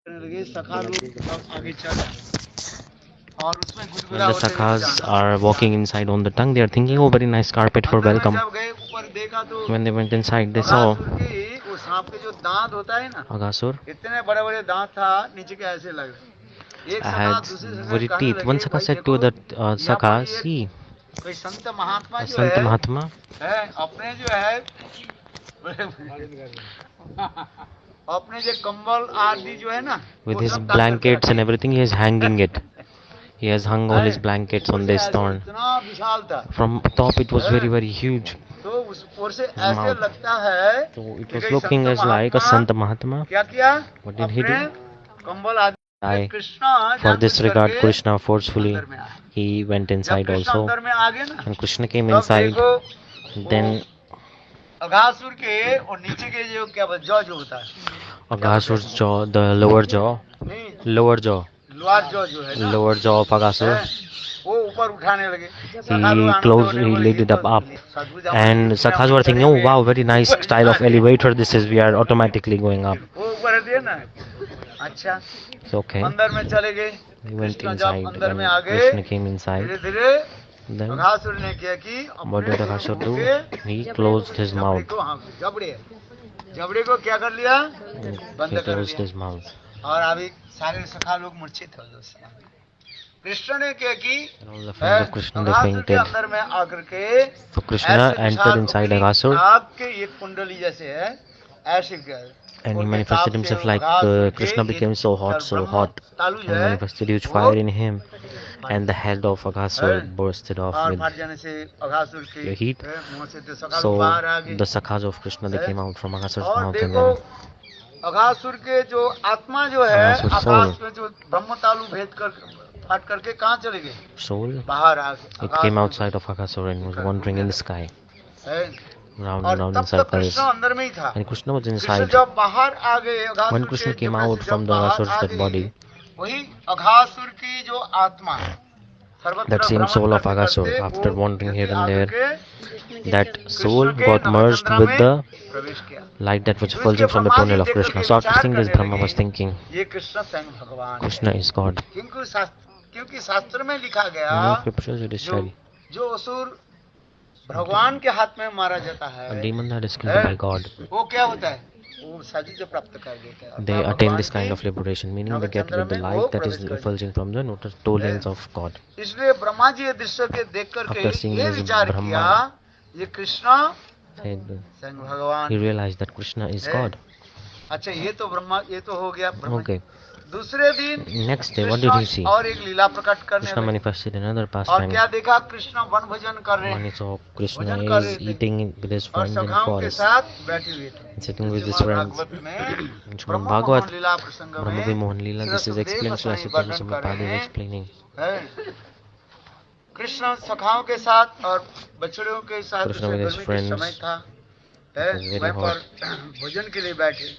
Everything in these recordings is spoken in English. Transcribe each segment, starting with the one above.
लगे सखा लोग सब आगे चल रहे हैं और उसमें When गुदगुदा the होते लेके sakhas जाना are walking inside on the tongue, they are thinking, oh, very nice carpet for अंदर में welcome. जब गए ऊपर देखा तो When they went inside, they saw Aghasur की वो सांप के जो दांत होता है ना Aghasur इतने बड़े बड़े दांत था नीचे के ऐसे लग रहे एक सखा had दूसरे सखा very कहने teeth. One लगे sakha भाई said देखो to the यहाँ पर sakha, ये see, कोई संत महात्मा a जो Sant Mahatma है अपने जो है अपने जो कंबल आदि जो है ना with वो his सब ताक करके blankets and रखे everything, he is hanging it. He has hung all his है blankets ऊपर on से this ऐसे thorn. इतना विशाल था From top, it was है very, very huge. तो उस ऊपर से His ऐसे mouth. लगता है So it कि was कई looking Sant as like a Mahatma Sant Mahatma. क्या किया What did he अपने do? कंबल आदि में I, कृष्णा for जानबूझ disregard करके Krishna forcefully, अंदर में आए he went जब inside कृष्ण also. अंदर में आ गए ना When Krishna came तब inside, देखो वो then अघासुर के और नीचे के जो क्या जौ जो होता है क्या बोलते Aghasur's हैं jaw, the lower jaw, नहीं lower jaw, लोअर जौ जो है ना lower jaw of Aghasur, है, वो ऊपर उठाने लगे सखा लोग he आनंद closed, होने he बोले laid ये it तो up, up. सदगुरु जामुन And इतने Sakhas हम were चढ़े thinking, oh हुए wow, very nice ऊपर style of जाके elevator this is, we are automatically going up. वो ऊपर दिए ना अच्छा It's okay. अंदर में चले गए He went कृष्ण जब inside. अंदर में When आ गए Krishna came inside, धीरे धीरे then अघासुर ने किया कि what did अपने Aghasur मुंह do? के He closed his जबड़े mouth. को हाँ जबड़े जबड़े को क्या कर लिया बंद He कर closed लिया his mouth. और अभी सारे सखा लोग मूर्छित हो गए उस समय कृष्ण ने क्या की And all the friends of Krishna, they Aghasura के fainted. अंदर में आकर के So Krishna ऐसे entered विशाल inside अपनी Aghasur आग के एक कुंडली जैसे है ऐसे कर and he उनके manifested ताप से himself like अघासुर के Krishna became so hot, so ब्रह्म hot. तालु जो He है manifested huge वो fire in him, फट and the head of है Aghasur bursted off और with फट जाने से अघासुर के the heat. मुंह से तो सखा लोग So बाहर आ गए the sakhas of Krishna, they came out from Aghasur's और mouth, and देखो then अघासुर के जो आत्मा जो है अघासुर soul. आकाश में जो ब्रह्म तालु भेद कर फट करके कहाँ चले गए soul, बाहर आ गए it came outside of Aghasur and was wandering in the sky, है round और and round तब in तक circles. कृष्ण अंदर में ही था And Krishna was Krishna inside. जब बाहर आ गए When अघासुर Krishna के came जबड़े out से from जब the बाहर Aghasur's आ dead गए body, वही अघासुर की जो आत्मा सर्वत्र that same भ्रमण soul of करते Aghasur, करते after वो wandering here जैसे and आकर there, के that soul कृष्ण के got merged नभचंद्र with में the प्रवेश किया light that was तो इसके effulging from the Brahma ji tunnel of देख Krishna. करके So after विचार seeing this, करने Brahma लगे was thinking, ये कृष्ण स्वयं भगवान है Krishna is God. क्योंकि शास्त्र में लिखा गया In the scriptures it is जो said, जो असुर भगवान के हाथ में मारा जाता a है demon that is killed by God, वो क्या होता है वो साजिद प्राप्त कर देता है they अर्थात attain भगवान this kind की of liberation, meaning they get Navchandra with the में वो light that is प्रवेश कर effulging from the two lanes of God. देता है। इसलिए ब्रह्मा जी ये दृश्य के देख करके After seeing ये this, विचार किया Brahma ये कृष्ण said, स्वयं भगवान he realized that Krishna is है। God. अच्छा ये तो ब्रह्मा ये तो हो गया ब्रह्मा Okay. दूसरे दिन Next day, what did he see? और एक लीला प्रकट करने Krishna लगे manifested another और pastime. क्या देखा कृष्ण वन भजन कर रहे When he हैं saw Krishna भजन कर रहे is थे eating with his और friends in सखाओं के forest, साथ बैठे हुए थे sitting with his Shrimad friends. Bhagavat में In Srimad Brahma Bhagavat, Mohan लीला प्रसंग Brahma में Mohan Leela, Shri this is Sukhdev explained, Sri Goswami Sukadeva वर्णन Goswami कर Pad रहे is हैं explaining. है। कृष्ण सखाओं के साथ और बछड़ों के साथ Krishna उसे with his गर्मी के friends, समय था है it was very वहीं hot, पर भोजन के लिए बैठे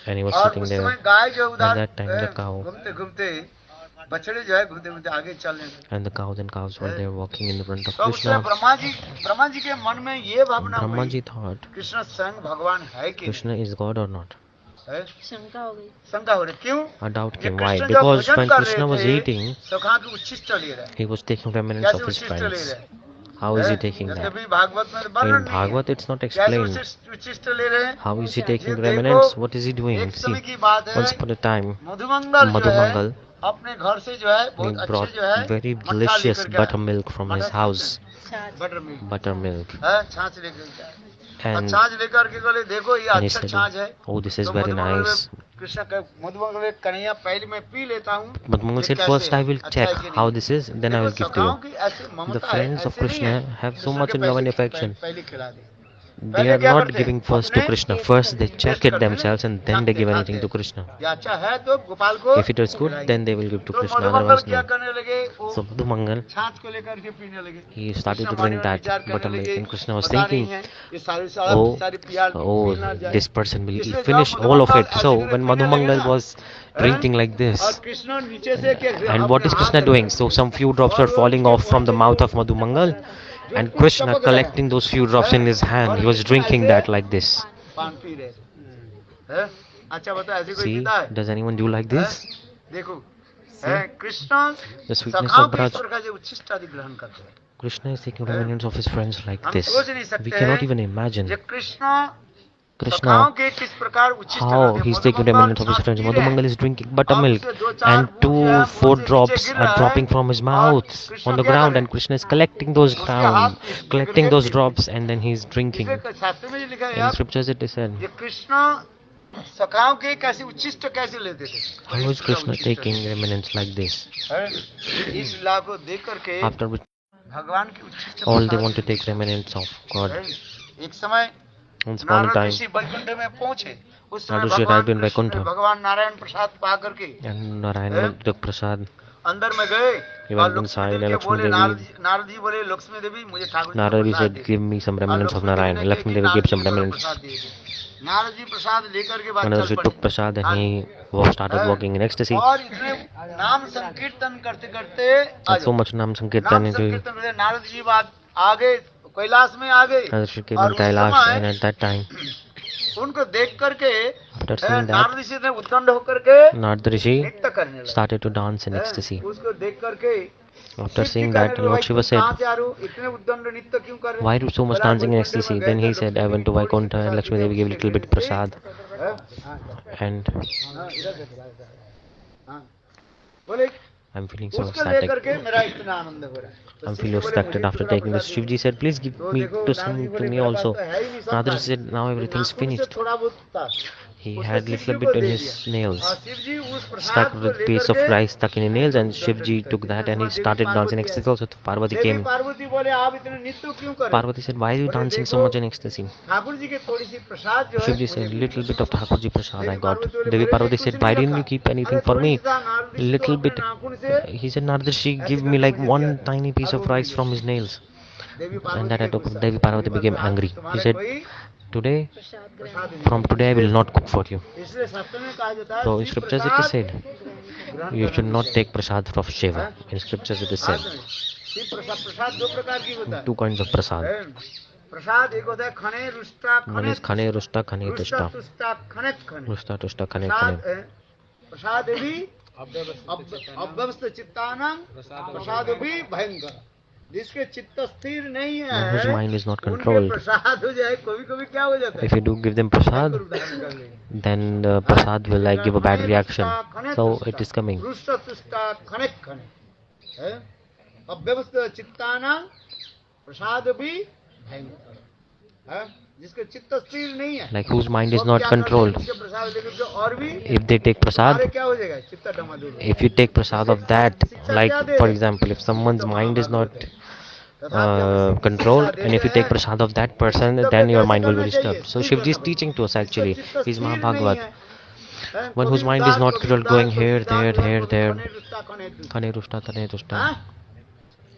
and he was और sitting उस there. समय गाय जो At उधर that time, the cow घूमते घूमते बछड़े जो है घूमते घूमते आगे चलने लगे and the cows and calves were there walking in the front of तो उससे Krishna. ब्रह्मा जी के मन में ये भावना Brahma हुई ji thought, कृष्ण स्वयं भगवान है कि Krishna is God or not? है शंका हो गई। शंका हो रही क्यों A doubt ये came. Why? कृष्ण जब Because भोजन when कर Krishna रहे was थे eating, सखा के उच्छिष्ट ले रहे he was taking remnants कैसे of his उच्छिष्ट ले friends. रहे How is he हैं? taking जैसे that? भी भागवत में In वर्णन नहीं है Bhagavad, it's not कैसे explained. उच्छिष्ट ले रहे हैं How is he ये taking देखो remnants? What is he doing? एक See, समय की बात है once upon a time, Madhumangal जो है Madhumangal, अपने घर से जो है he बहुत अच्छे brought जो है very मट्ठा delicious लेकर के आए। buttermilk from his मट्ठा house. Butter milk Buttermilk. है छाछ लेकर के आए। और And, छाछ लेकर के बोले देखो ये and he अच्छा said, छाछ है oh, this is तो very मधुमंगल nice. कृष्ण का मधुमंगल कन्हैया पहले मैं पी लेता हूँ Madhumangal ये said, कैसे first I है? will अच्छा check है कि नहीं? how this is, then I देखो will give to सखाओं you. की ऐसी The ममता है friends of ऐसे नहीं Krishna है have so कृष्ण much के in love and पैसे affection. पहले खिला दे They पहले are क्या not करते giving हैं first to अपने Krishna. First they check test it करते हैं themselves and then they खाते give खाते anything to हैं Krishna. ये अच्छा है तो गोपाल को If it is good, खिलाएंगे। then they will give to तो Krishna. मधुमंगल Otherwise, क्या no. करने लगे वो So Madhumangal, छाछ को लेकर के पीने लगे he started to Krishna drink मन में that विचार करने buttermilk, लगे and Krishna was पता नहीं thinking, है ये सारी oh, सारी पियाल oh, पीना जाए this person will इसलिए जब finish all of Madhumangal it. So ऐसे when पीने लगे Madhumangal ना was drinking like और this, कृष्ण नीचे से क्या and what is अपने Krishna हाथ doing? रखे So some few drops और were falling वो off from the mouth of Madhumangal, and बिल्कुल Krishna टपक रहा collecting those few drops in his hand, और he was कृष्ण drinking ऐसे that like this. पान पी रहे थे हैं? अच्छा बता, ऐसे कोई See, पीता है? does anyone do like हैं? this? देखो, है कृष्ण The sweetness सखाओं of के इस Braj. प्रकार से उच्छिष्ट आदि ग्रहण करते हैं। Krishna is taking हैं? remnants of his friends like हम this. सोच नहीं We सकते cannot हैं even imagine कि कृष्ण Krishna सखाओं के किस प्रकार उच्छिष्ट how करते हैं। he's taking Madhumangal remnants of his छाछ friends. पी रहे हैं, Madhumangal is drinking अब buttermilk उसे दो चार and बूंद जो है मुंह 4 से नीचे drops गिर are रहा है dropping from his और mouth कृष्ण on the क्या कर ground, रहे and हैं? Krishna is collecting those उसके हाथ drops, collecting those drops, and then he's drinking. इसे शास्त्र में लिखा है In यार, scriptures it is said, ये कृष्ण सखाओं के कैसे उच्छिष्ट कैसे लेते थे। how is Krishna taking remnants like this? हैं? इस लीला को देख करके After which भगवान की उच्छिष्ट all they Prasad want to take remnants of God. हैं? एक समय Once upon a Narad time, ऋषि वैकुंठ में पहुंचे, उस समय Narad Rishi भगवान arrived in कृष्ण Vaikuntha. भगवान नारायण प्रसाद पा करके and Narayana हैं? took prasad. अंदर में गए He और went Lakshmi inside, Devi and के Lakshmi बोले, Devi, नारद जी बोले, लक्ष्मी देवी मुझे ठाकुर जी को Narad Ji प्रसाद said, दे। give me some और remnants of Lakshmi Devi Narayana. ने Lakshmi कहा कि Devi gave नारद some जी को remnants. प्रसाद दे दे। नारद जी प्रसाद लेकर के बाद Narad चल Ji पड़े। took prasad and he started walking in ecstasy. और इतने नाम संकीर्तन करते करते And so much Nam Sankirtan into करते नारद जी बात आगे कैलाश में आ गए। Narad Ji came और in उस Kailash, समय and at that time, उनको देख करके after seeing that, नारद ऋषि ने उद्दंड होकर के Narad Rishi नृत्य करने लगे। started to dance in हैं? ecstasy. उसको देख करके After शिव जी seeing कहने that, लगे, Lord भाई Shiva तुम said, कहाँ से आ रहे हो? इतने उद्दंड नृत्य क्यों कर रहे हो? why do so much बोला, dancing in वैकुंठ में ecstasy? गए Then थे, he said, I Lakshmi went to देवी थोड़ी सी Vaikuntha and Prasad Lakshmi the, Devi gave a उसके little bit लिए prasad. हैं? हाँ, And इधर से, हाँ। बोले I'm feeling so उसको ecstatic. लेकर के मेरा इतना आनंद हो रहा है। तो I'm शिव जी feeling बोले, ecstatic मुझे after थोड़ा taking this. Prasad Shivji they. said, please give तो me देखो to Narad some ji to बोले, me मेरे पास also. तो है ही नहीं सब Narad पानी। Rishi said, now तो everything's नाखून से finished. थोड़ा बहुत था, He उसको had Shiv little ji bit को in दे his दिया। nails, और शिव जी उस प्रसाद stuck को with लेकर piece of के rice stuck in his nails, and उद्दंड Shivji नृत्य took करते। that and he Devi started dancing in Parvati ecstasy I. also. So Parvati Devi came. Parvati बोले, आप इतने नृत्य क्यों कर रहे हो? Parvati said, why are you बोले, dancing so देखो much in ecstasy? Thakur ji के थोड़ी सी प्रसाद जो है Shivji मुझे said, मिल little गई। bit of Thakurji prasad I Devi got. Parvati बोले, Devi बोले, Parvati नहीं said, कुछ why नहीं didn't रखा। you keep अरे anything for थोड़ी me? सी था, नारद ऋषि तो Little अपने bit. नाखून से He said, Narad Rishi, ऐसे give me करके like मुझे दिया one था। tiny piece अब of वो मिल rice गया। from his nails. Devi And Parvati that के I took. गुस्सा। Devi Parvati बोले, became आज angry. He तुम्हारे said, कोई today, प्रसाद नहीं from today I will not cook for you. इसलिए शास्त्र में कहा जाता है, So in Shiv scriptures it Prasad is said, ग्रहण you करना should not नहीं take prasad from Shiva. हैं? In scriptures it is आज said, शिव प्रसाद, प्रसाद दो प्रकार की होता है। two kinds of prasad. हैं? प्रसाद एक होता है खने रुष्टा One खने is khane rusta, khane रुष्टा tushta. तुष्टा खने खने। Rusta tushta, khane प्रसाद khane. प्रसाद भी अव्यवस्थित चित्तानां प्रसाद भी भयंकर। जिसके चित्त स्थिर नहीं है, Whose mind is not उनके controlled. प्रसाद हो जाए, कभी कभी क्या हो जाता है? If you do give them prasad, भयंकर उदाहरण कर लेंगे। then the prasad will like give a bad reaction. So it is coming. रुष्ट तुष्टा खने खने। हैं? अव्यवस्थित चित्तानां प्रसाद भी भयंकर। हैं? जिसके चित्त स्थिर नहीं है, Like whose mind is वो not क्या करते हैं? controlled. जिसके प्रसाद लेकर जो और भी If they take हमारे prasad, क्या हो जाएगा? चित्त डमाडोल हो जाएगा। if you take prasad of that, like for example, if someone's mind is not controlled, and if you take prasad of that person, then your mind will be disturbed. So Shivji is teaching to us actually. He's Mahabhagavat. One whose mind is not controlled, going here, there, there. Khane rushta, tane tushta.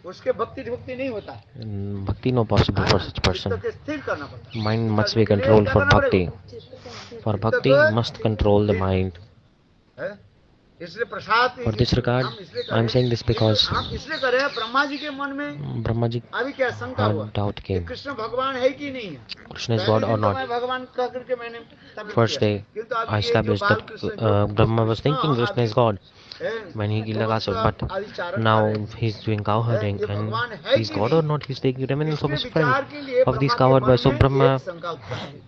उसके भक्ति भक्ति नहीं होता है। Bhakti no possible for such person. चित्त के स्थिर करना पड़ता है। Mind must be controlled for bhakti. For bhakti, must control the mind. हैं? इसलिए प्रसाद For this regard, हम इसलिए I am saying this because हम इसलिए करें, ब्रह्मा जी के मन में Brahma ji अभी क्या शंका हुआ had doubt कि came. कृष्ण भगवान है कि नहीं है? Krishna is God or पहले दिन तो not. मैं भगवान कह करके मैंने स्थापित First किया। day, किंतु अभी I ये जो established बाल that कृष्ण जो Brahma was thinking Krishna Krishna is अभी God है, when he killed Akasura, but आदि चारण now कर रहे हैं। he's doing cow herding ये भगवान and है he's कि God or नहीं? not, he's taking remnants of इसके his विचार friend के लिए of these ब्रह्मा के cowherd boys. मन So में Brahma एक शंका उत्पन्न हुई।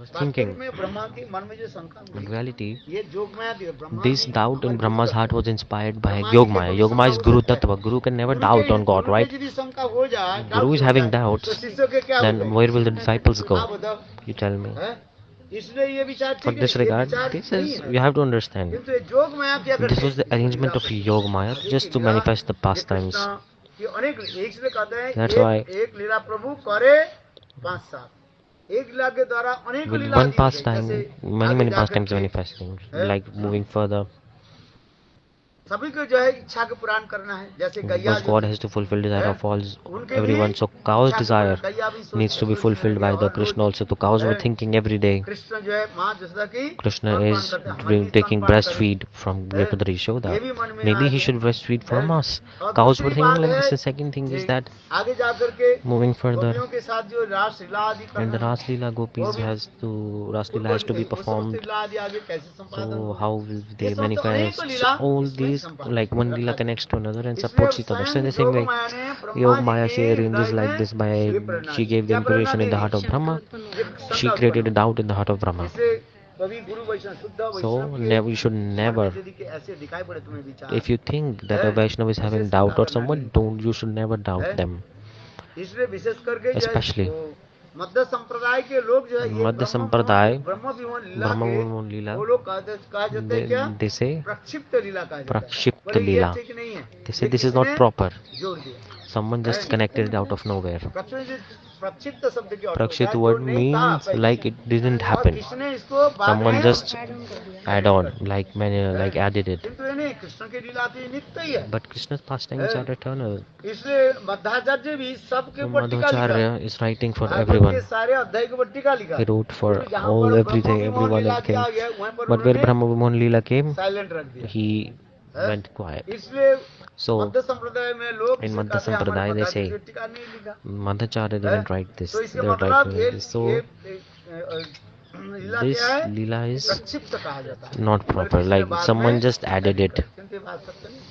was वास्तविक thinking, में ब्रह्मा के मन में जो शंका in हुई, reality, ये जोगमाया ब्रह्मा this ने doubt in हमारे Brahma's Guru heart was inspired by Brahma ji के Yogamaya. कोई Yogamaya is शंका Guru हो सकता है। Tattva. Guru can never Guru doubt के- on God, गुरु के right? यदि शंका हो जाए, Guru is doubt having हो जाए, doubts, तो शिष्यों के क्या हो then जाएगा? where will the disciples आप go? बताओ, You tell me. हैं? इसलिए ये विचार For ठीक है, this ये regard, विचार this नहीं is, है। you have to understand. किंतु ये जोगमाया क्या करते This हैं? was the arrangement of Yogamaya just to manifest the pastimes. ये अनेक एक से कहते हैं, That's एक, why एक लीला प्रभु करे 5 साल, एक लीला के द्वारा अनेक with लीला one दी गई। pastime, जैसे many आगे many जाकर pastimes के, manifesting, हैं? like moving further. सभी को जो है इच्छा के पुराण करना है, जैसे गैया Because जो God थी, has to fulfill desire हैं? of all उनके भी everyone. So cow's इच्छा के desire पुराण, गैया भी needs to be सोचती fulfilled होंगी by the और Krishna rose, also. So cows were हैं? thinking every day. कृष्ण जो है माँ जसोदा की Krishna स्तनपान is करते हैं, हम भी taking स्तनपान करें, breastfeed from हैं? Yashoda Yashoda. ये भी मन में आ Maybe he गया, should breastfeed from हैं? us. और Cows were दूसरी thinking बात like है this. The second thing is कि that आगे जा करके moving further, गोपियों के साथ जो रास लीला आदि when करना the है, Ras Leela वो gopis भी Ras Leela उनको has to be वो समस्त performed. लीला आदि आगे कैसे संपादन So होगा, how will ये they समस्त अनेक manifest? So लीला all इसमें these, संपादन like one रखा Leela गया। connects to another and इसलिए supports each other. So in स्वयं the same योग way, माया ने ब्रह्मा Yog जी Maya, के she arranges हृदय like में this by ये प्रेरणा she दी। gave the क्या प्रेरणा inspiration in the the? heart of Brahma. ये She शंका created a उत्पन्न doubt in the heart of Brahma. इसलिए कभी गुरु वैष्णव शुद्ध So वैष्णव के never, you should मन में never, यदि कि ऐसे दिखाई पड़े तुम्हें विचार, if you think that a हैं? Vaishnava is ऐसे having शंका doubt or करना someone, नहीं, don't, you should never doubt हैं? them. इसलिए विशेष करके जो है Especially वो मध्य संप्रदाय के लोग जो है ये Madhya Sampradaya, ब्रह्म विमोहन लीला Brahma के Vimohan Leela, वो लोग कहा जाते हैं क्या, they say प्रक्षिप्त लीला कहा जाता है, Prakshipta बोले ये Leela. ठीक नहीं है, They say ये this is not किसने proper. जोड़ दिया, Someone just connected it out of nowhere. प्रक्षिप्त शब्द की अर्थ Prakshit होता है, word जो नहीं था means पहले like से। it didn't और happen. किसने इसको बाद Someone में just add on, कर दिया। like many, like added it. किंतु ये नहीं, कृष्ण की लीला तो नित्य ही है, But Krishna's pastimes are eternal. इसलिए मध्वाचार्य भी सबके So ऊपर टीका लिखा है। Madhvacharya is writing for Bhagavat के everyone. सारे अध्याय के ऊपर टीका लिखा He है। wrote for तो जहाँ all पर everything, Brahma Vimohan everyone Leela and किया king. गया, वहाँ पर But where उन्होंने Brahma Vimohan Leela came, silent रख दिया। he हैं? went quiet. इसलिए So मध्य संप्रदाय में लोग in इसे Madhya कहते हैं, हमारे Sampradaya they मध्वाचार्य say ने टीका नहीं लिखा। Madhacharya हैं? didn't write this. तो इसके They were मतलब writing ये like this. So Leela this क्या है, Leela is प्रक्षिप्त कहा जाता है, not proper. बल्कि Like इसने बाद someone में just added it. किंतु ये बात सत्य नहीं।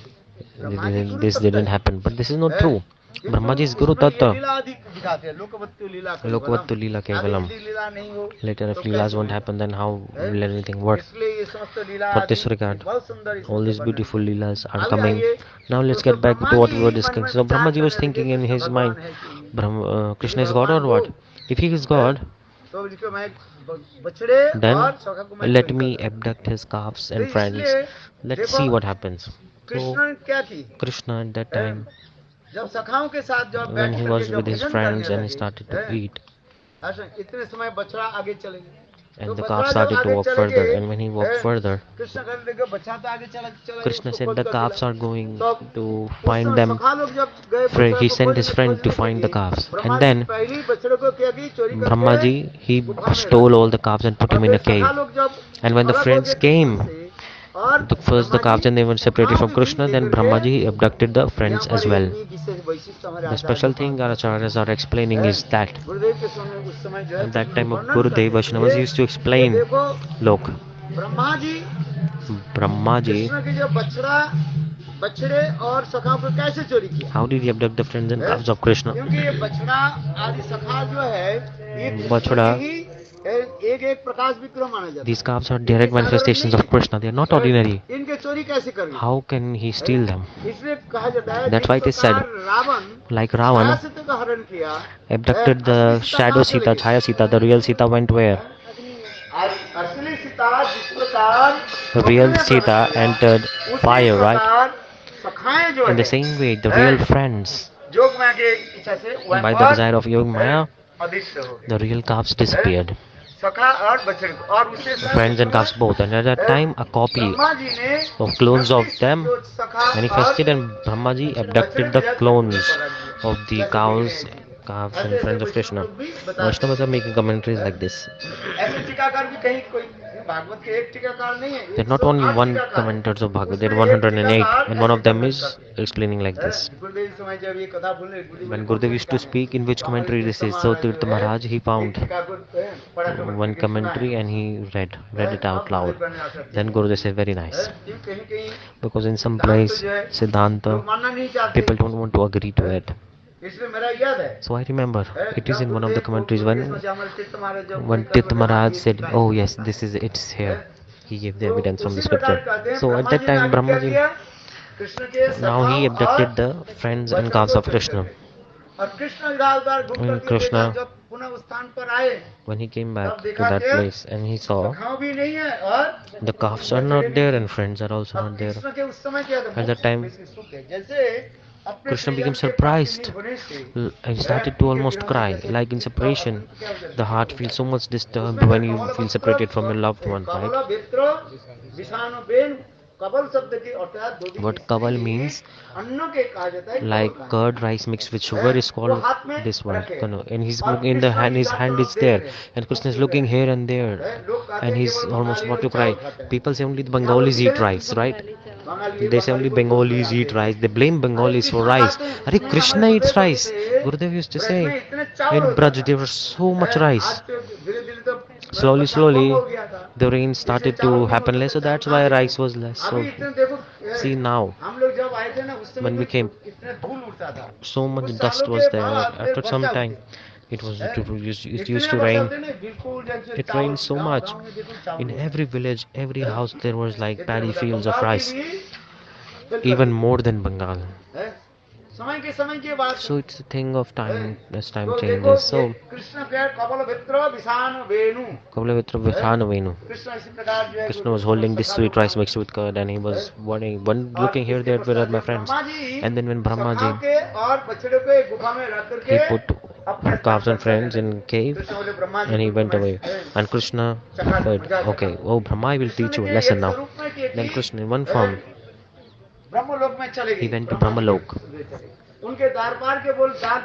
ब्रह्मा जी गुरु This सत्य didn't है। happen. But this is not हैं? true. किंतु Brahma ji is Guru उसमें ये Tattva. लीला अधिक दिखाते हैं, लोकवत्तु लीला केवलम। Lokvattu Leela आगे Kevalam. यदि लीला नहीं हो Later, if तो Leelas कैसे won't होगा? happen, then how हैं? will anything work? इसलिए ये समस्त लीला For आदि this regard, बहुत सुंदर इसमें all these वर्णन beautiful है। Leelas are आगे coming. आइए, Now let's तो get back Brahma to what ji we were मन में discussing. So विचार Brahma ji was करने thinking लगे in कि his भगवान mind, है कि नहीं। Brahma, Krishna is यदि God or भगवान what? हो, If he is God, तो इसको मैं बछड़े then और सखा को मैं let चोरी me कर दूं। abduct his calves तो and friends. इसलिए Let's देखो, see what happens. So Krishna ने क्या की, Krishna at that time, जब सखाओं के साथ जब when बैठ he करके was जब with his भोजन friends करने and he लगे, started to हैं? eat, ऐसा इतने समय बछड़ा आगे चले गए, तो and the बछड़ा calf जब started to आगे walk चले further, गए, and when he walked हैं? further, कृष्ण कहने लगे बच्चा तो आगे चला चला गया, Krishna उसको said खोज the कर calves दिला। are going तो to उस find समय them. सखा लोग जब गए बछड़ा He को sent his खोजने friend to के find the लिए, calves, Brahma and ji then पहली बछड़े को क्या की, चोरी Brahma करके ji he गुफा में stole रख all the calves and put दिया। him in a और फिर cave. सखा लोग जब And when the अलग हो friends गए came, कृष्ण से, और first the Brahma calves ji and they were separated from सखाओं के Krishna, बीच then लेकर Brahma के, ji abducted the friends यहाँ as पर well. एक विशेष वैशिष्ट हमारे The Acharya special ji thing पाठ our करते हैं। acharyas are explaining हैं? is that गुरुदेव के समय उस समय जो है at that Krishna time of वर्णन Gurudev, करते Vaishnavas थे used to कि explain, देखो look, Brahma ji Brahma ji, Krishna की जो बछड़े और सखाओं को कैसे चोरी किया, how did he abduct the friends and हैं? calves of Krishna? क्योंकि ये बछड़ा आदि सखा जो है ये कृष्ण बछड़ा, के ही एक एक प्रकाश विग्रह माना जाता these है। calves are इनके direct साधारण manifestations नहीं of Krishna. They are not है। ordinary. इनके चोरी कैसे कर ली? How can he steal them? इसलिए कहा जाता है That's why it जिस is said, प्रकार रावण like Ravana छाया का हरण किया, abducted the असली सीता shadow कहाँ चली Sita, गई? Chaya Sita, the real Sita went where? असली सीता जिस प्रकार The real अग्नि में Sita प्रवेश किया, entered उसी fire, right? प्रकार सखाएं जो In the है, same way, the हैं? real friends, जोग माया के इच्छा से वहीं by the पर desire of Yoga Maya, अदृश्य हो गए। the real calves disappeared. सखा और बछड़े को, और उससे Friends and calves both. And at that time, a copy Brahma ji ने of clones of them जो सखा manifested, और and Brahma ji abducted the clones of the cows, calves and friends of Krishna. Vaishnavas are making commentaries like this. ऐसे टीकाकार भी कहीं कोई भागवत के एक टीकाकार नहीं है, There are not only one commentators of Bhagavad, there are 108, and one of them is explaining like this. गुरुदेव समय जब ये कथा बोले, When Gurudev used to speak in which commentary this is, so Tirtha Maharaj he found one commentary and he read it out loud. Then Gurudev said, very nice. Because in some place, Siddhanta, people don't want to agree to it. इसलिए मेरा याद है, So I remember, it is in one of the commentaries when Tirtha Maharaj said, oh yes, it's here. He gave the evidence from the scripture. So at that time, Brahma ji, now he abducted the friends and calves of Krishna. When Krishna, when he came back to that place and he saw the calves are not there and friends are also not there. At that time, Krishna became surprised. He started to almost cry. Like in separation, the heart feels so much disturbed when you feel separated from your loved one, right? कबल शब्द के अर्थात दो दिन What स्त्री kaval means, अन्नों के कहा जाता है like कबल curd rice mixed with sugar is वो called हाथ में this one. रखे And he's और looking in the Krishna hand, his इधर hand तरफ is देख there, रहे हैं, and Krishna is मुस्कुरा looking रहे here and हैं। there, लोग कहते and हैं he's केवल almost बंगाली about लोग to cry. चावल खाते हैं। People say only the यहाँ Bengalis लोग eat rice, right? Bengali They say only Bengali को Bengalis बोलते eat हैं। rice. They blame Bengalis for rice. Are Krishna eats rice? Gurudev used to say, in Braj there was so much rice. Slowly, slowly, the rain started to happen less, so that's why rice was less. So, see now, हम लोग जब आए थे ना उस समय when we came, इतना धूल उड़ता था so much कुछ dust सालों was के there. बाद फिर After some वर्षा time, हुई। it used इतने to वर्षा rain. होते ना, बिल्कुल जैसे It चावल- rained so गाँव- much. गाँव में देखो चावल In होता है। every village, every house, there was like इतने paddy बड़ा fields of बंगाल rice, की भी बिल्कुल even more than Bengal. है। समय के बाद So it's a thing of time as time तो देखो changes. So, ये कृष्ण के कबल भित्र विषान वेणु Kabalavitra Vithanu. कृष्ण इसी प्रकार जो है Krishna was holding this sweet rice mixed with curd, and he was looking here, there, where are my friends? And then when Brahmaji, के और बछड़े को एक गुफा में रख करके he put calves and friends in cave, Krishna बोले ब्रह्मा जी and he को went मैं- away. And Krishna said, okay, oh Brahma, I will teach you a lesson now. Then Krishna in one form, ब्रह्मलोक में चले गए he went to Brahmalok. उनके द्वारपाल के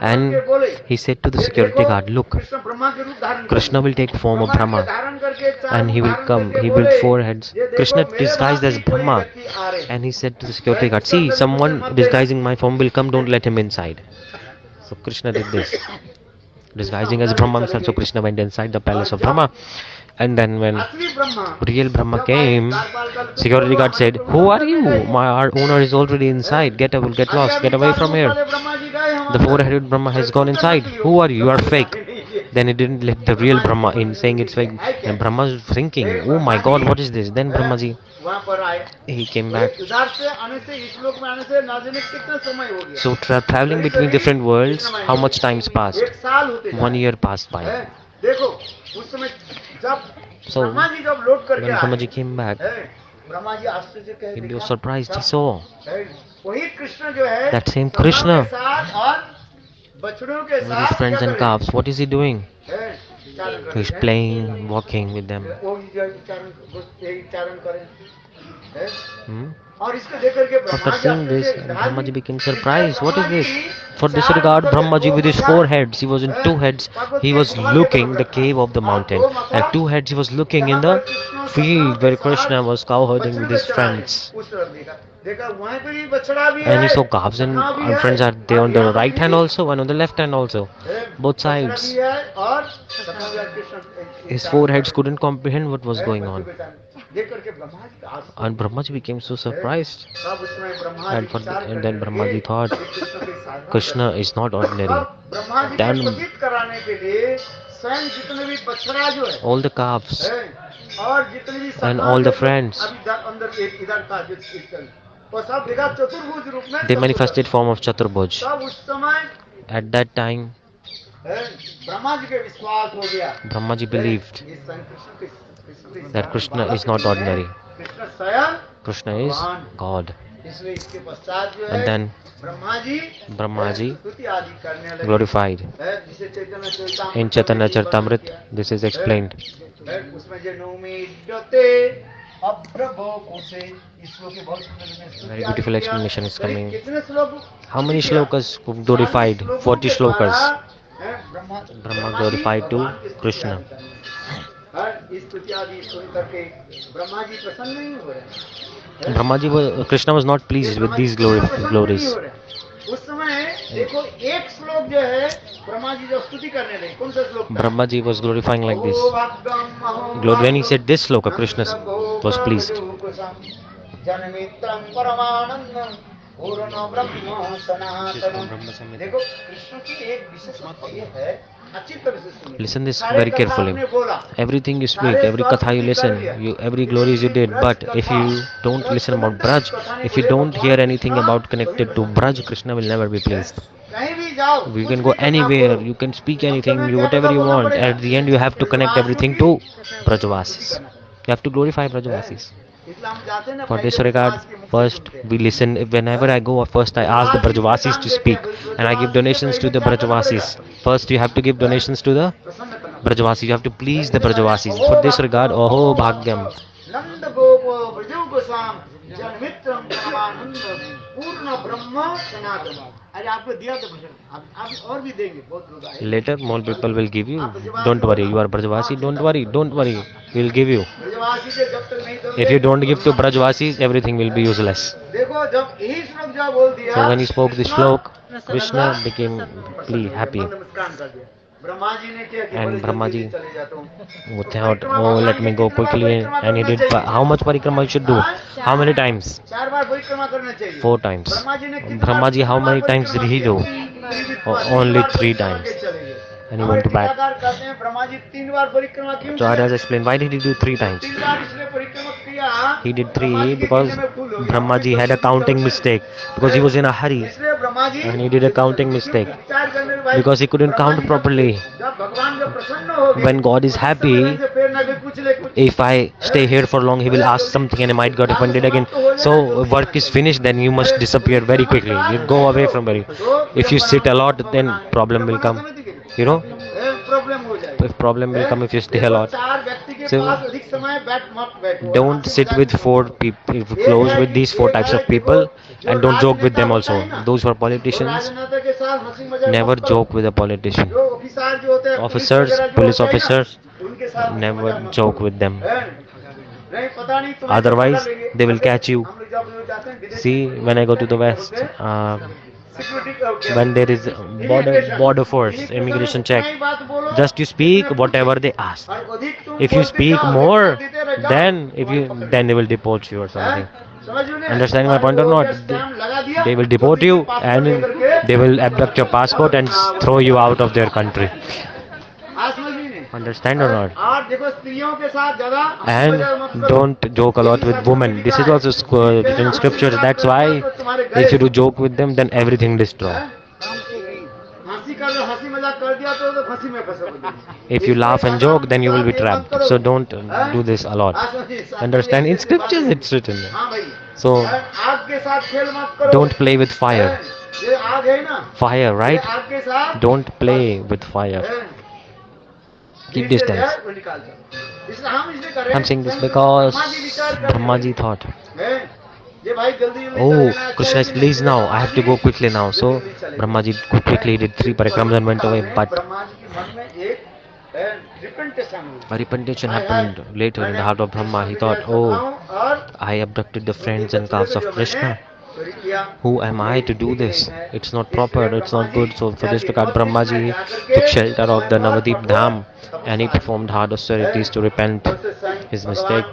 And के बोले he said to the security guard, look, Krishna Brahma के रूप धारण करे। Krishna will take form of Brahma के Brahma, धारण करके चार and he will धारण come, करके he will बोले, 4 heads. ये देखो, Krishna मेरे disguised as भांति कोई Brahma, व्यक्ति आ रहे हैं। and he said to the security guard, see, someone disguising my form will come, don't let him inside. So Krishna did this, disguising as Brahma himself. So Krishna went inside the palace of Brahma, and then when असली Brahma real Brahma came, security guard said, who are you? Our owner is already inside. Get lost, get away from here. The 4-headed Brahma has gone inside. Who are you? You are fake. Then he didn't let the real Brahma in, saying it's fake. And Brahma is thinking, oh my god, what is this? Then Brahmaji, वहाँ पर आए he came back. उधर से आने से इस लोक में आने से न जाने कितना समय हो गया। So traveling between different worlds, how much time passed? एक साल होते जा 1 रहे year passed हैं। by. देखो उस समय जब So ब्रह्मा जी जब लौट when करके आए Brahmaji came back, हैं, ब्रह्मा जी आश्चर्य कह he देखा, was surprised. He saw हैं, वही कृष्ण जो है that same सखाओं Krishna के साथ और बछड़ों के with साथ his friends क्या and कर रहे calves. What is he doing? हैं? चारण कर He's रहे हैं। playing, walking with them. वो यही चारण करें हैं? Hmm? और इसको देख करके After Brahma ji seeing this, आश्चर्य, Brahmaji became surprised. What is this? For disregard, Brahmaji with his 4 heads, he was in 2 heads, he was looking the cave of the mountain, and 2 heads he was looking in the field where Krishna was cow herding with his friends. उस तरफ देखा देखा वहाँ पे भी बछड़ा भी And he है, saw calves and सखा भी our है, friends are there on और the यहाँ right पे hand भी also and on the left hand also, है, both बछड़ा sides. भी है और सखा भी है, Krishna- His 4 heads couldn't comprehend what was है, going बच्चे on. बेचारे। देख करके ब्रह्मा जी का आश्चर्य, And Brahmaji became so surprised. तब उसमें ब्रह्मा And, जी for विचार and करने then Brahmaji लगे, thought, कि कृष्ण के साधना Krishna is not ordinary. तब ब्रह्मा जी Then- को सूचित कराने के लिए स्वयं जितने भी बछड़ा जो है All the calves है, और जितने भी and सखा all the जो friends, अभी अंदर एक इधर था जो इधर, वो सब देखा चतुर्भुज रूप में they चतुर्भुज। manifested form of Chaturbhuj. तब उस समय At that time, है, ब्रह्मा जी के विश्वास हो गया Brahmaji believed इस स्वयं कृष्ण के that Krishna is not ordinary. Krishna स्वयं Krishna is God. इसलिए इसके पश्चात जो है And then Brahma ji Brahmaji आदि करने लगे glorified. है, जिसे चैतन्य चरितामृत In Chaitanya में वर्णन Charitamrita, किया। this is explained. है, उसमें जो नौमीड्यते अभ्रभोकुसे, इस श्लोक के बहुत सुंदर में स्तुति Very आदि beautiful किया। explanation is coming. कितने श्लोक How many किया? shlokas glorified? 40 shlokas. है, Brahma glorified to भगवान की स्तुति Krishna. आदि करने लगे। है, इस स्तुति आदि सुन करके ब्रह्मा जी प्रसन्न नहीं हो रहे हैं। Krishna was not pleased with these glories. उस समय देखो एक श्लोक जो है ब्रह्मा जी जो स्तुति करने लगे, कौन सा श्लोक था? Brahmaji was glorifying like this. ओ भक्तम अहं Lord, when he said this भक्तम sloka, Krishna was pleased. जनमित्रं परमानंदं पूर्ण ब्रह्म सनातनम। देखो कृष्ण की एक विशेषता ये है, अच्छी तरह से सुनिए। Listen this सारे very कथा carefully. आपने बोला, Everything you speak, every katha you listen, every glories you did, but if you don't listen about Braj, if you don't hear anything about connected to Braj, Krishna will never be pleased. कहीं भी जाओ, You कुछ can भी go कथा anywhere, बोलो, you can speak anything, whatever you want. At the end, you have to connect everything to Brajavasis. You have to glorify Brajavasis. इसलिए हम जाते हैं ना, For पहले this regard, समाज के मुख्य first होते हैं। we listen. Whenever I go, first I ask the Brajavasis to speak, and I give donations to the Brajavasis. First, you have to give donations to the प्रसन्न करना। Brajavasis. You have to please the Brajavasis. For this regard, Oho Bhagyam. नंद गोप ब्रजो गोसाम जन्मित्रम परमानंद पूर्ण ब्रह्म सनातन। अरे आपको दिया तो भजन, आप और भी देंगे, बहुत लोग आए। Later, more people will give you. Don't worry, you are Brajvasi. Don't worry, don't worry. We will give you. ब्रजवासी से जब तक नहीं दोगे, If you don't give to Brajvasis, everything will be useless. देखो जब यही श्लोक जब बोल दिया, So when he spoke this श्लोक, Krishna became happy. नमस्कार कर दिया। ब्रह्मा जी ने क्या किया? And Brahma ji चले जाता हूँ। thought, oh, let me go quickly. And he did. How much parikrama you should do? How many times? 4 बार परिक्रमा करना चाहिए। 4 times. ब्रह्मा जी ने कितनी Brahma ji, how many bar times did he do? Only 3 times. And he went back. कहते हैं ब्रह्मा जी 3 बार परिक्रमा क्यों? So Arya explained, why did he do 3 times? 3 बार इसलिए परिक्रमा किया। He did 3 because Brahma ji had a counting mistake. Because he was in a hurry. इसलिए Brahma ji And he did a counting mistake. विचार करने में भाई, Because he couldn't count properly. जब भगवान जब प्रसन्न हो गए, When God is happy, से फिर न भी पूछ ले कुछ। if I stay here for long, he will ask something and I might get offended again. So work is finished, then you must disappear very quickly. You go away from very. If you sit a lot, then problem will come. You know, problem हो जाएगी। if problem will come if you stay a lot. 4 व्यक्ति के So, पास अधिक समय मत बैठो। Don't sit with 4 people, close with these 4 types of people, and don't joke with them also. Those who are politicians, राजनेता के साथ हंसी मजाक never मत करो। joke with a politician. जो ऑफिसर जो होते हैं, Officers, पुलिस वगैरह जो police होते हैं ना, officers, उनके साथ never मजाक मत joke करो। with them. नहीं पता नहीं तुम्हें Otherwise, पकड़ लेंगे। they will catch you. हम लोग जब जाते हैं विदेश See, में, when I go to the west, security when there is border force, immigration check, just you speak whatever they ask. If you speak more, then they will deport you or something. Understanding my point or not? They will deport you and they will abduct your passport and throw you out of their country. Understand or not? और देखो स्त्रियों के साथ ज्यादा And don't joke a lot with women. This is also written in scriptures. That's why if you do joke with them, then everything destroy. हंसी कर लो, हंसी मजाक कर दिया तो फांसी में फंसोगे। If you laugh and joke, then you will be trapped. So don't do this a lot. Understand? In scriptures it's written. हाँ भाई, So आग के साथ खेल मत करो। don't play with fire. ये आग है ना, Fire, ये right? आग के साथ Don't play with fire. Keep distance. इसलिए हम इसलिए कर रहे हैं। I'm saying this because Brahma ji thought, ये भाई जल्दी जल्दी oh, चले जाना, Krishna is pleased now. I have to go quickly now. So Brahma ji quickly did 3 parikramas and went away. But Brahma ji के मन में एक रिपेंटेशन हुई। a repentation happened later in the heart of Brahma. He thought, oh, I abducted the friends and calves of Krishna. Who am I to do this? It's not proper, it's not good. So for this regard, Brahma ji took shelter of the Navadip Dham and he performed hard austerities to repent his mistake.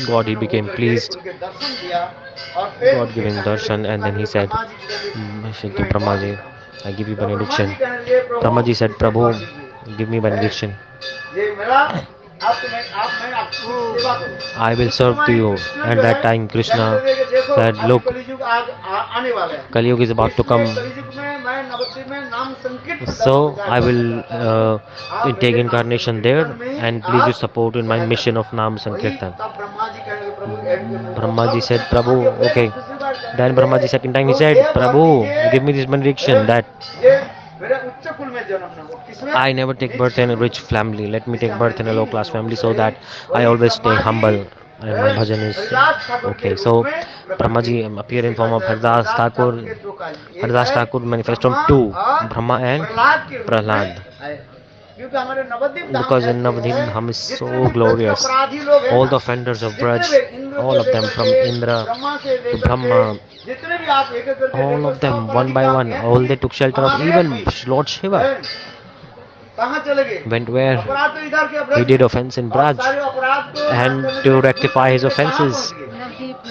God, he became pleased. God gave him darshan and then he said, to Brahma ji, I give you benediction. Brahma ji said, Prabhu, give me benediction. I will serve to you. At that time, Krishna said, look, Kali Yuga is about to come. So I will take incarnation there and please you support in my mission of Nam Sankirtan. Brahma ji said, Prabhu, okay. Then Brahma ji second time he said, Prabhu, give me this benediction that I never take birth in a rich family. Let me take birth in a low class family so that I always stay humble and my bhajan is okay. So Brahma ji appeared in form of Haridas Thakur. Haridas Thakur manifest from 2, Brahma and Prahlad. Because in Navadip Dham is so glorious. All the offenders of Braj, all of them from Indra to Brahma, all of them one by one, all they took shelter of, even Lord Shiva went where he did offense in Braj, and to rectify his offenses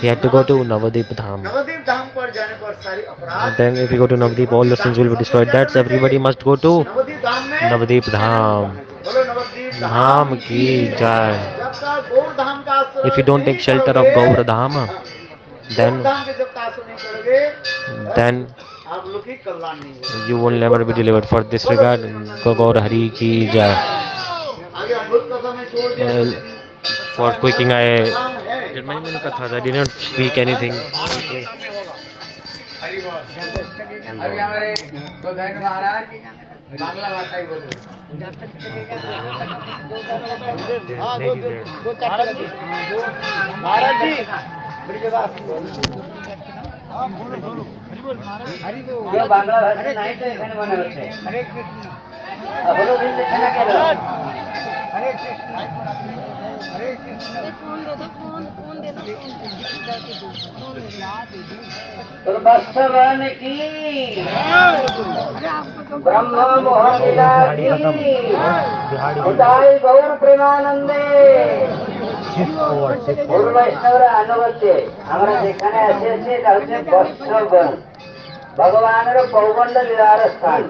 he had to go to Navadip Dham. Then if you go to Navadip, all the sins will be destroyed. That's everybody must go to Navadip Dham. Dham ki jai. If you don't take shelter of Gaur Dham, then you will never be delivered. For this regard, Gaur Hari ki jai. For quicking, I did not speak anything. महाराज जी কেউ বাংলা ভাষা নাই তো এখানে মনে হচ্ছে। হলো কিন্তু এখানে কেন? बत्सवन की ब्रह्म मोहनीला की उदाई गौर प्रेमानंदे गुरु वैष्णव अनुगत्य আমরা যেখানে এসেছি তা হচ্ছে বৎসবন, ভগবানের পৌবন্ড লীলার স্থান।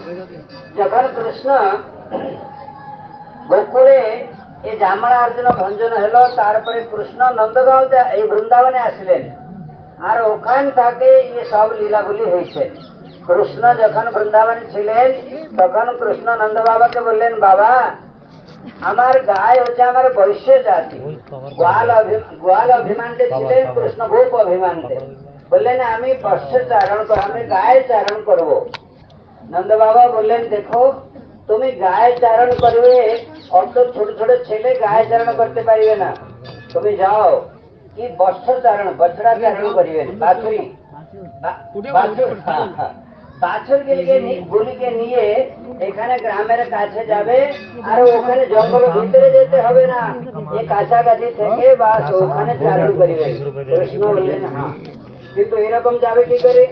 যখন কৃষ্ণ গোকুলে এই জামরা অর্জুন ভঞ্জন হলো, তারপরে কৃষ্ণ নন্দগাঁও এই বৃন্দাবনে আসলেন, আর ওখান থেকে এই সব লীলাগুলি হয়েছে। কৃষ্ণ যখন বৃন্দাবনে ছিলেন তখন কৃষ্ণ নন্দ বাবাকে বললেন, বাবা আমার গায়ে হচ্ছে আমার বৈশ্য জাতি, গোয়াল অভিমানতে ছিলেন কৃষ্ণ গোপ অভিমানতে, বললেন আমি বর্ষ চারণ করবো, আমি গায়ে চারণ করব। নন্দ বাবা বললেন, দেখো তুমি গায়ে চারণ করবে, অত ছোট ছোট ছেলে গায়ে চারণ করতে পারবে না, তুমি যাও কি বর্ষ চারণ বছরা চারণ করিবেন, বাছুরি গুলিকে নিয়ে এখানে গ্রামের কাছে যাবে, আর ওখানে জঙ্গল ভিতরে যেতে হবে না, এই কাছাকাছি থেকে বা ওখানে চারণ করিবে। কৃষ্ণ বললেন হ্যাঁ, কিন্তু এরকম যাবে কি করে?